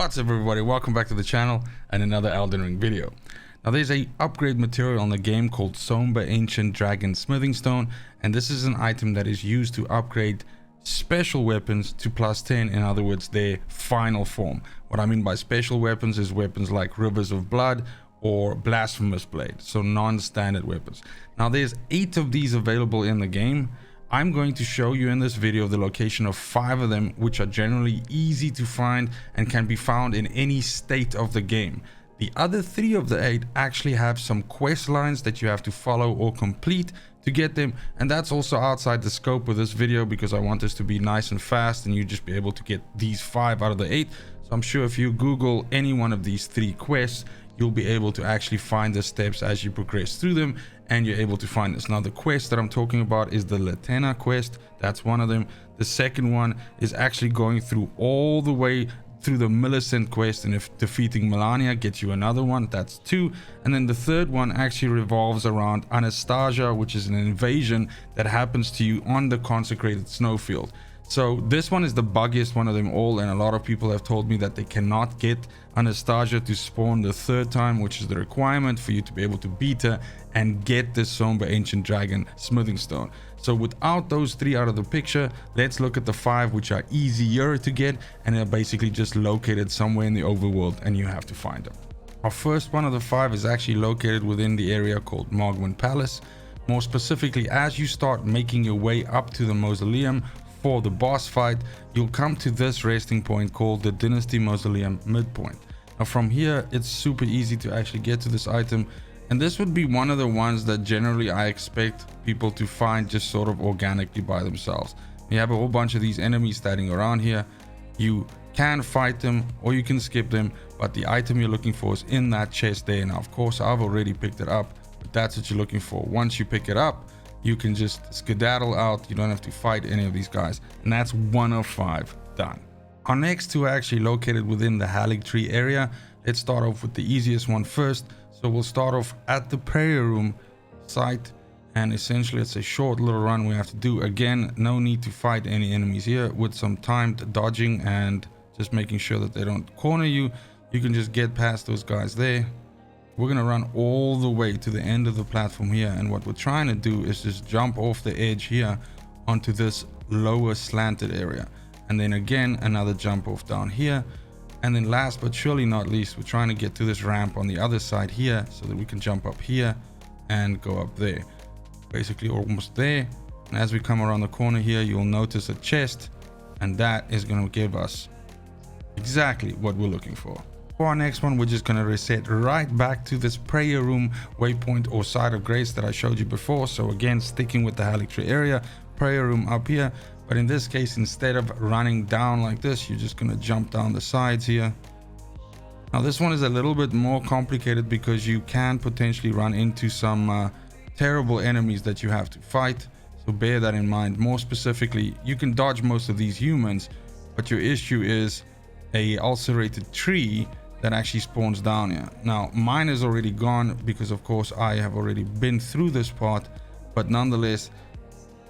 What's up everybody, welcome back to the channel and another Elden Ring video. Now there's a upgrade material on the game called SOMBER Ancient Dragon Smithing Stone, and this is an item that is used to upgrade special weapons to +10, in other words their final form. What I mean by special weapons is weapons like Rivers of Blood or Blasphemous Blade, so non-standard weapons. Now there's 8 of these available in the game. I'm going to show you in this video the location of 5 of them, which are generally easy to find and can be found in any state of the game. The other 3 of the 8 actually have some quest lines that you have to follow or complete to get them, and that's also outside the scope of this video because I want this to be nice and fast and you just be able to get these 5 out of the 8. So I'm sure if you Google any one of these 3 quests, you'll be able to actually find the steps as you progress through them, and you're able to find this. Now the quest that I'm talking about is the Leyndell quest. That's one of them. The second one is actually going through all the way through the Millicent quest, and if defeating Melania gets you another one, that's 2. And then the third one actually revolves around Anastasia, which is an invasion that happens to you on the consecrated snowfield. So this one is the buggiest one of them all, and a lot of people have told me that they cannot get Anastasia to spawn the 3rd time, which is the requirement for you to be able to beat her and get this Somber Ancient Dragon Smithing Stone. So without those 3 out of the picture, let's look at the 5 which are easier to get, and they're basically just located somewhere in the overworld and you have to find them. Our first one of the 5 is actually located within the area called Moghwyn Palace. More specifically, as you start making your way up to the mausoleum for the boss fight, you'll come to this resting point called the Dynasty Mausoleum Midpoint. Now from here, it's super easy to actually get to this item, and this would be one of the ones that generally I expect people to find just sort of organically by themselves. You have a whole bunch of these enemies standing around here. You can fight them or you can skip them, but the item you're looking for is in that chest there. Now of course I've already picked it up, but that's what you're looking for. Once you pick it up, you can just skedaddle out. You don't have to fight any of these guys, and that's 1 of 5 done. Our next 2 are actually located within the Haligtree area. Let's start off with the easiest one first. So we'll start off at the prayer room site, and essentially it's a short little run we have to do. Again, no need to fight any enemies here. With some timed dodging and just making sure that they don't corner you, you can just get past those guys there. We're gonna run all the way to the end of the platform here, and what we're trying to do is just jump off the edge here onto this lower slanted area, and then again another jump off down here, and then last but surely not least, we're trying to get to this ramp on the other side here so that we can jump up here and go up there. Basically almost there, and as we come around the corner here, you'll notice a chest, and that is going to give us exactly what we're looking for. For our next one, we're just going to reset right back to this prayer room waypoint or site of grace that I showed you before. So again, sticking with the Haligtree area, prayer room up here, but in this case, instead of running down like this, you're just going to jump down the sides here. Now this one is a little bit more complicated because you can potentially run into some terrible enemies that you have to fight, so bear that in mind. More specifically, you can dodge most of these humans, but your issue is a ulcerated tree that actually spawns down here. Now mine is already gone because of course I have already been through this part, but nonetheless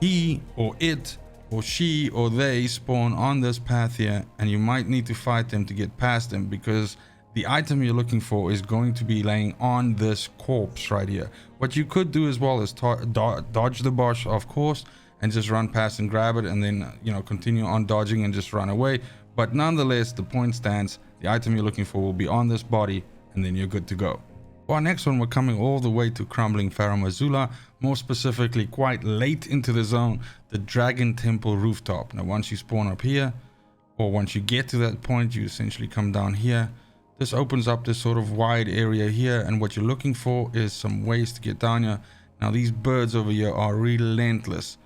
he or it or she or they spawn on this path here, and you might need to fight them to get past them because the item you're looking for is going to be laying on this corpse right here. What you could do as well is dodge the boss, of course, and just run past and grab it, and then continue on dodging and just run away. But nonetheless, the point stands. The item you're looking for will be on this body, and then you're good to go. For our next one, we're coming all the way to Crumbling Farum Azula, more specifically quite late into the zone, the Dragon Temple rooftop. Now once you spawn up here, or once you get to that point, you essentially come down here. This opens up this sort of wide area here, and what you're looking for is some ways to get down here. Now these birds over here are relentless,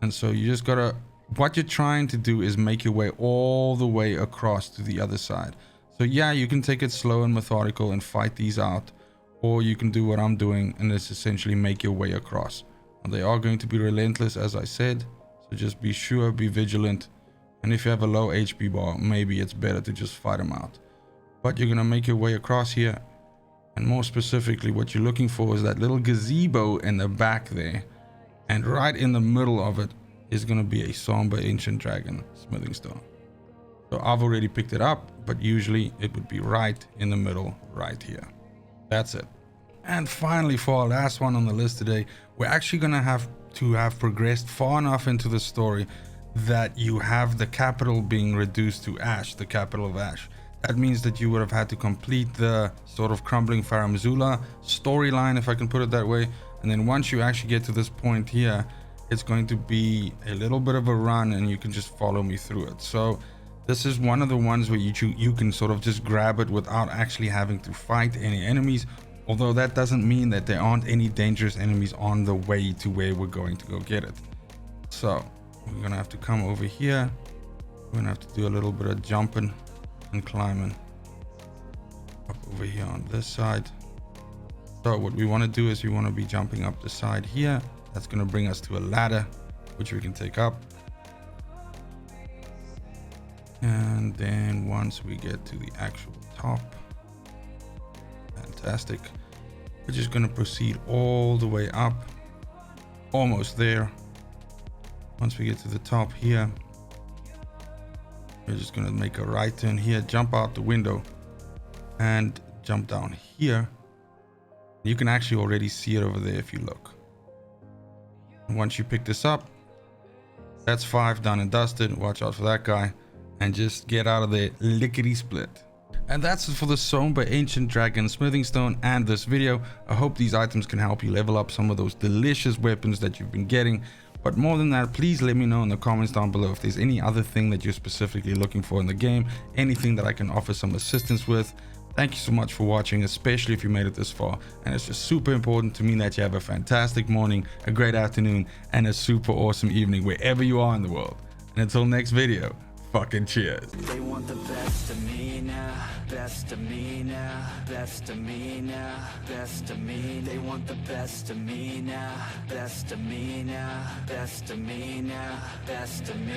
and so you just gotta, what you're trying to do is make your way all the way across to the other side. So yeah, you can take it slow and methodical and fight these out, or you can do what I'm doing and just essentially make your way across. Now, they are going to be relentless, as I said, so just be sure, be vigilant, and if you have a low HP bar, maybe it's better to just fight them out. But you're gonna make your way across here, and more specifically what you're looking for is that little gazebo in the back there, and right in the middle of it is going to be a Somber Ancient Dragon Smithing Stone. So I've already picked it up, but usually it would be right in the middle, right here. That's it. And finally, for our last one on the list today, we're actually gonna have to have progressed far enough into the story that you have the capital being reduced to ash, the capital of ash. That means that you would have had to complete the sort of Crumbling Farum Azula storyline, if I can put it that way. And then once you actually get to this point here, it's going to be a little bit of a run, and you can just follow me through it. So this is one of the ones where you can sort of just grab it without actually having to fight any enemies. Although that doesn't mean that there aren't any dangerous enemies on the way to where we're going to go get it. So we're gonna have to come over here. We're gonna have to do a little bit of jumping and climbing up over here on this side. So what we want to do is we want to be jumping up the side here. That's going to bring us to a ladder, which we can take up. And then once we get to the actual top, fantastic. We're just going to proceed all the way up, almost there. Once we get to the top here, we're just going to make a right turn here, jump out the window, and jump down here. You can actually already see it over there if you look. And once you pick this up, that's 5 done and dusted. Watch out for that guy, and just get out of there lickety split. And that's it for the Somber Ancient Dragon Smithing Stone and this video. I hope these items can help you level up some of those delicious weapons that you've been getting. But more than that, please let me know in the comments down below if there's any other thing that you're specifically looking for in the game, anything that I can offer some assistance with. Thank you so much for watching, especially if you made it this far. And it's just super important to me that you have a fantastic morning, a great afternoon, and a super awesome evening wherever you are in the world. And until next video, fucking cheers. They want the best of me now, best of me now, best of me now, best of me. They want the best of me now, best of me now, best of me now, best of me.